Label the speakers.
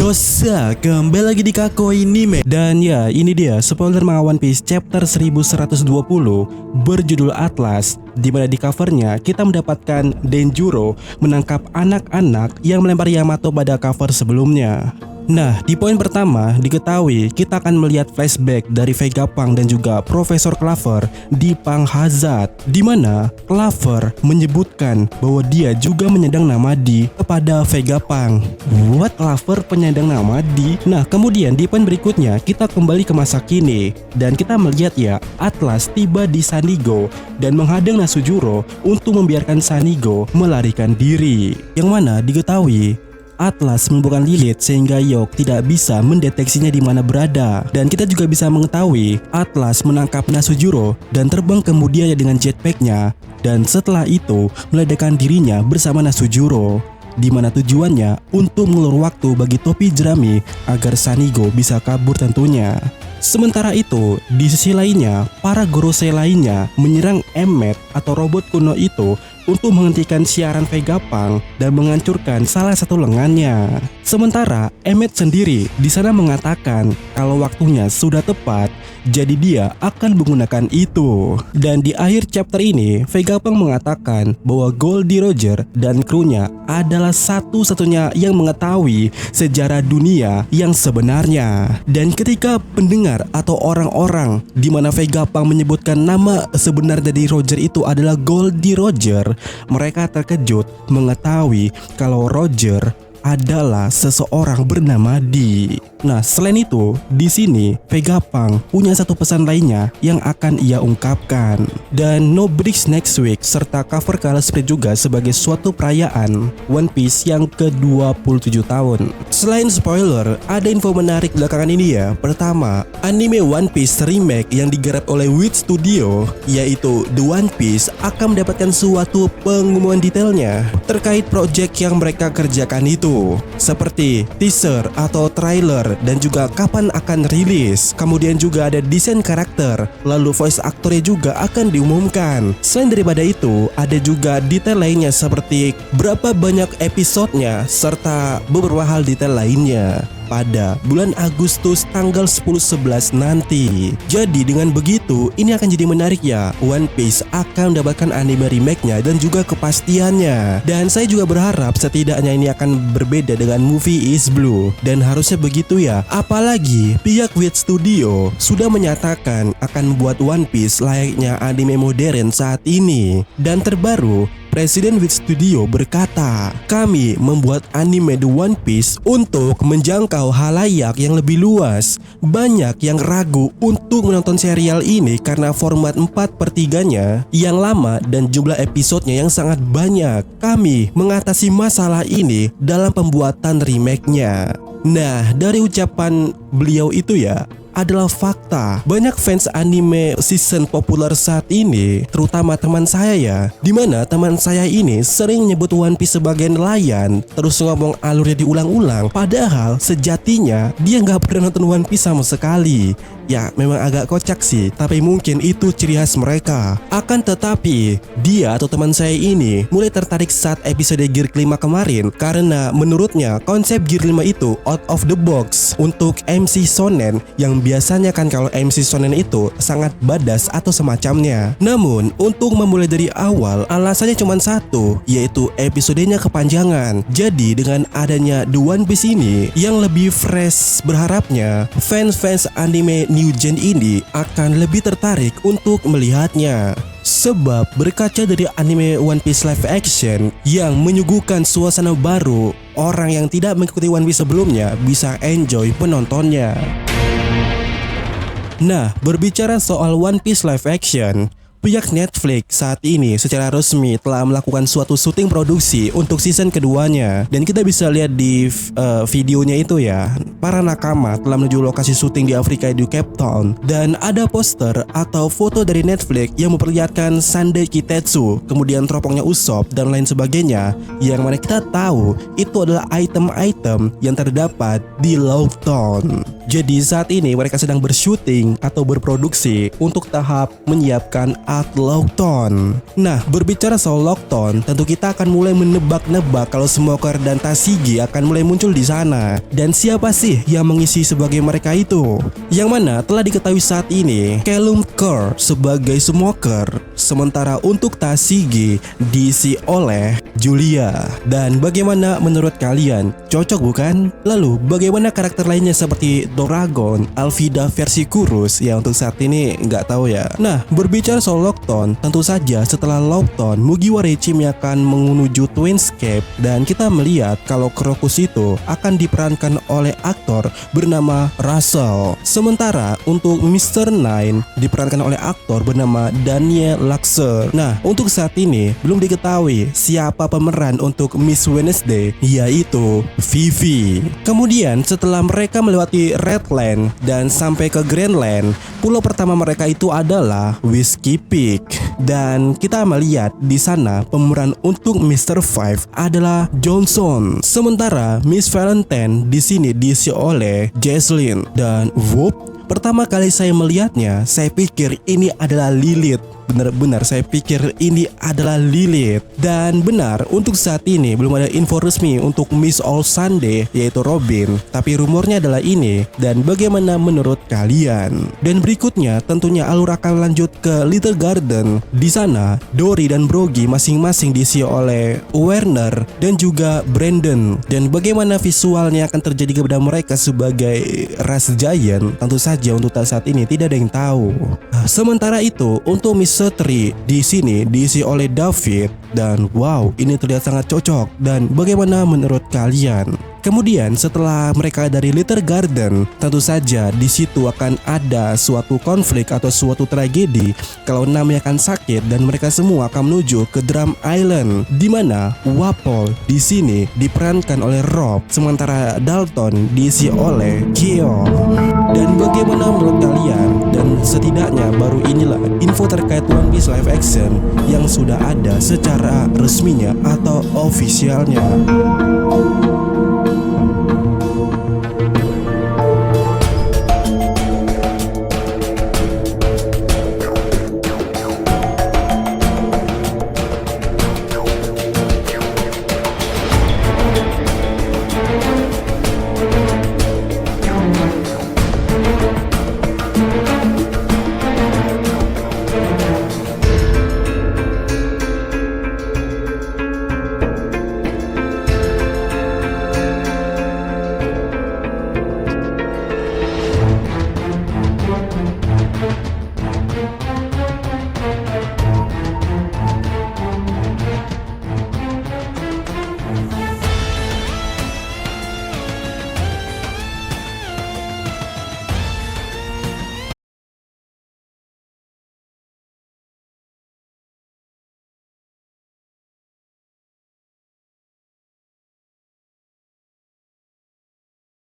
Speaker 1: Yosa, kembali lagi di Kakoi Anime. Dan ya, ini dia spoiler manga One Piece chapter 1120 berjudul Atlas, di mana di covernya kita mendapatkan Denjiro menangkap anak-anak yang melempar Yamato pada cover sebelumnya. Nah, di poin pertama diketahui kita akan melihat flashback dari Vegapunk dan juga Profesor Clover di Punk Hazard, di mana Clover menyebutkan bahwa dia juga menyandang nama di kepada Vegapunk. What, Clover penyandang nama di? Nah, kemudian di poin berikutnya kita kembali ke masa kini dan kita melihat ya, Atlas tiba di Sanigo dan menghadang Nasujuro untuk membiarkan Sanigo melarikan diri. Yang mana diketahui Atlas melumpuhkan Lilith sehingga Yok tidak bisa mendeteksinya di mana berada. Dan kita juga bisa mengetahui Atlas menangkap Nasujuro dan terbang kemudian dengan jetpacknya. Dan setelah itu meledakkan dirinya bersama Nasujuro, di mana tujuannya untuk mengulur waktu bagi topi jerami agar Sanigo bisa kabur tentunya. Sementara itu, di sisi lainnya, para Gorosei lainnya menyerang Emmet atau robot kuno itu untuk menghentikan siaran Vegapunk dan menghancurkan salah satu lengannya. Sementara Emmet sendiri di sana mengatakan kalau waktunya sudah tepat, jadi dia akan menggunakan itu. Dan di akhir chapter ini, Vegapunk mengatakan bahwa Goldie Roger dan krunya adalah satu-satunya yang mengetahui sejarah dunia yang sebenarnya. Dan ketika pendengar atau orang-orang di mana Vegapunk menyebutkan nama sebenar dari Roger itu adalah Goldie Roger, mereka terkejut mengetahui kalau Roger adalah seseorang bernama Di. Nah, selain itu, di sini Vegapunk punya satu pesan lainnya yang akan ia ungkapkan. Dan No Breaks Next Week serta cover color spread juga sebagai suatu perayaan One Piece yang ke-27 tahun. Selain spoiler, ada info menarik belakangan ini ya. Pertama, anime One Piece remake yang digarap oleh Wit Studio, yaitu The One Piece, akan mendapatkan suatu pengumuman detailnya terkait project yang mereka kerjakan itu, seperti teaser atau trailer dan juga kapan akan rilis. Kemudian juga ada desain karakter, lalu voice aktornya juga akan diumumkan. Selain daripada itu, ada juga detail lainnya seperti berapa banyak episodenya serta beberapa hal detail lainnya pada bulan Agustus tanggal 10-11 nanti. Jadi dengan begitu, ini akan jadi menarik ya. One Piece akan mendapatkan anime remake-nya dan juga kepastiannya. Dan saya juga berharap setidaknya ini akan berbeda dengan movie Is Blue. Dan harusnya begitu ya. Apalagi pihak Wit Studio sudah menyatakan akan membuat One Piece layaknya anime modern saat ini. Dan terbaru, Presiden Wit Studio berkata, kami membuat anime The One Piece untuk menjangkau halayak yang lebih luas. Banyak yang ragu untuk menonton serial ini karena format 4/3-nya yang lama dan jumlah episodenya yang sangat banyak. Kami mengatasi masalah ini dalam pembuatan remake-nya. Nah, dari ucapan beliau itu ya, adalah fakta. Banyak fans anime season populer saat ini, terutama teman saya ya, dimana teman saya ini sering nyebut One Piece sebagai nelayan, terus ngomong alurnya diulang-ulang, padahal sejatinya dia nggak pernah nonton One Piece sama sekali. Ya memang agak kocak sih, tapi mungkin itu ciri khas mereka. Akan tetapi, dia atau teman saya ini mulai tertarik saat episode Gear kelima kemarin, karena menurutnya konsep Gear 5 itu out of the box untuk MC Shonen yang biasanya kan kalau MC Shonen itu sangat badass atau semacamnya. Namun untuk memulai dari awal, alasannya cuma satu, yaitu episodenya kepanjangan. Jadi dengan adanya The One Piece ini yang lebih fresh, berharapnya fans-fans anime new gen ini akan lebih tertarik untuk melihatnya. Sebab berkaca dari anime One Piece live action yang menyuguhkan suasana baru, orang yang tidak mengikuti One Piece sebelumnya bisa enjoy penontonnya. Nah, berbicara soal One Piece live action, pihak Netflix saat ini secara resmi telah melakukan suatu syuting produksi untuk season keduanya. Dan kita bisa lihat di videonya itu ya, para nakama telah menuju lokasi syuting di Afrika di Cape Town. Dan ada poster atau foto dari Netflix yang memperlihatkan Sunday Kitetsu, kemudian teropongnya Usopp dan lain sebagainya, yang mana kita tahu itu adalah item-item yang terdapat di Lawton. Jadi saat ini mereka sedang bersyuting atau berproduksi untuk tahap menyiapkan saat Lockton. Nah, berbicara soal Lockton, tentu kita akan mulai menebak-nebak kalau Smoker dan Tashigi akan mulai muncul di sana. Dan siapa sih yang mengisi sebagai mereka itu? Yang mana telah diketahui saat ini, Callum Kerr sebagai Smoker, sementara untuk Tashigi diisi oleh Julia. Dan bagaimana menurut kalian? Cocok bukan? Lalu bagaimana karakter lainnya seperti Doragon, Alvida versi kurus? Ya untuk saat ini nggak tahu ya. Nah, berbicara soal Lockton, tentu saja setelah Lockton, Mugiwara Ichimi akan menuju Twinscape dan kita melihat kalau Crocus itu akan diperankan oleh aktor bernama Russell. Sementara untuk Mr. Nine diperankan oleh aktor bernama Daniel Laxer. Nah, untuk saat ini belum diketahui siapa pemeran untuk Miss Wednesday, yaitu Vivi. Kemudian setelah mereka melewati Redland dan sampai ke Grandland, pulau pertama mereka itu adalah Whiskey Peak. Dan kita melihat di sana pemeran untuk Mr. Five adalah Johnson. Sementara Miss Valentine di sini diisi oleh Jesslyn dan whoop. Pertama kali saya melihatnya, saya pikir ini adalah Lilith. Benar-benar saya pikir ini adalah Lilith. Dan benar, untuk saat ini belum ada info resmi untuk Miss All Sunday yaitu Robin, tapi rumornya adalah ini. Dan bagaimana menurut kalian? Dan berikutnya tentunya alur akan lanjut ke Little Garden. Di sana Dory dan Brogy masing-masing diisi oleh Werner dan juga Brandon. Dan bagaimana visualnya akan terjadi kepada mereka sebagai ras giant, tentu saja untuk saat ini tidak ada yang tahu. Sementara itu untuk Miss Setri di sini diisi oleh David dan wow, ini terlihat sangat cocok. Dan bagaimana menurut kalian? Kemudian setelah mereka dari Little Garden, tentu saja di situ akan ada suatu konflik atau suatu tragedi kalau Nami akan sakit dan mereka semua akan menuju ke Drum Island, di mana Wapol di sini diperankan oleh Rob, sementara Dalton diisi oleh Kyo. Dan bagaimana menurut kalian? Dan setidaknya baru inilah info terkait One Piece live action yang sudah ada secara resminya atau ofisialnya.